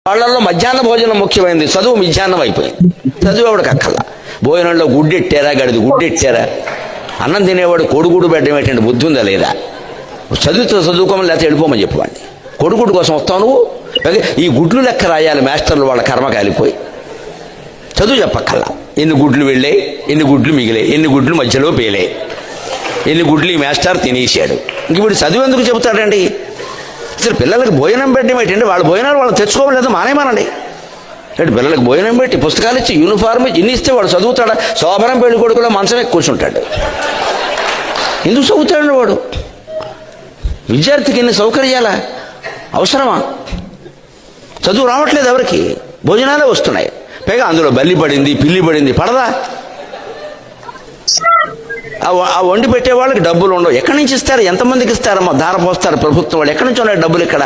వాళ్ళల్లో మధ్యాహ్న భోజనం ముఖ్యమైనది, చదువు మధ్యాహ్నం అయిపోయింది. చదువు ఎవడికి అక్కల్లా. భోజనంలో గుడ్డెట్టారా, గడిది గుడ్డెట్టారా, అన్నం తినేవాడు కోడిగుడు పెట్టడం ఏంటంటే బుద్ధి ఉందా లేదా? చదువుకోమని లేకపోతే వెళ్ళిపోమని చెప్పండి. కొడుకుడు కోసం వస్తావు నువ్వు. ఈ గుడ్లు లెక్క రాయాలి మాస్టర్లు, వాళ్ళ కర్మ కాలిపోయి. చదువు చెప్పక్కల్లా. ఎన్ని గుడ్లు వెళ్ళాయి, ఎన్ని గుడ్లు మిగిలాయి, ఎన్ని గుడ్లు మధ్యలో పేలాయి, ఎన్ని గుడ్లు ఈ మాస్టర్ తినేసాడు. ఇంక ఇప్పుడు చదువు ఎందుకు చెబుతాడండి? అసలు పిల్లలకి భోజనం పెట్టడం ఏంటంటే వాళ్ళ భోజనాలు వాళ్ళు తెచ్చుకోవడం మానేమానండి. అంటే పిల్లలకి భోజనం పెట్టి పుస్తకాలు ఇచ్చి యూనిఫార్మ్ ఇన్ని ఇస్తే వాడు చదువుతాడా? శోభనం పెళ్లి కొడుకులో మంచం ఎక్కి కూర్చుంటాడు. ఎందుకు చదువుతాడు వాడు? విద్యార్థికి ఎన్ని సౌకర్యాలా అవసరమా? చదువు రావట్లేదు ఎవరికి, భోజనాలే వస్తున్నాయి. పైగా అందులో బల్లి పడింది, పిల్లి పడింది, పడదా? ఆ వండి పెట్టే వాళ్ళకి డబ్బులు ఉండవు. ఎక్కడి నుంచి ఇస్తారు? ఎంతమందికి ఇస్తారమ్మా? ధార పోస్తారు ప్రభుత్వం వాళ్ళు. ఎక్కడి నుంచి ఉన్నాయి డబ్బులు? ఇక్కడ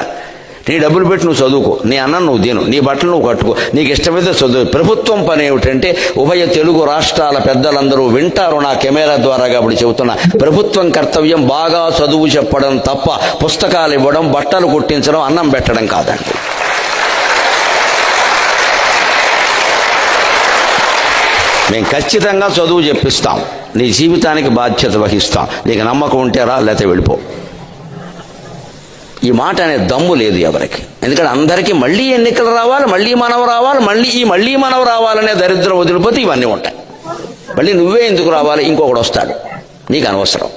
నీ డబ్బులు పెట్టి నువ్వు చదువుకో, నీ అన్నం నువ్వు తిను, నీ బట్టలు నువ్వు కట్టుకో, నీకు ఇష్టమైతే చదువు. ప్రభుత్వం పని ఏమిటంటే, ఉభయ తెలుగు రాష్ట్రాల పెద్దలందరూ వింటారు నా కెమెరా ద్వారా కాబట్టి చెబుతున్నా, ప్రభుత్వం కర్తవ్యం బాగా చదువు చెప్పడం తప్ప పుస్తకాలు ఇవ్వడం, బట్టలు కుట్టించడం, అన్నం పెట్టడం కాదండి. మేము ఖచ్చితంగా చదువు చెప్పిస్తాం, నీ జీవితానికి బాధ్యత వహిస్తాం. నీకు నమ్మకం ఉంటే రా, లేకపోతే వెళ్ళిపో. ఈ మాట అనే దమ్ము లేదు ఎవరికి. ఎందుకంటే అందరికీ మళ్ళీ ఎన్నికలు రావాలి, మళ్ళీ మనవ రావాలి, మళ్ళీ మనవ రావాలనే దరిద్రం వదిలిపోతే ఇవన్నీ ఉంటాయి. మళ్ళీ నువ్వే ఎందుకు రావాలి? ఇంకొకడు వస్తాడు, నీకు అనవసరం.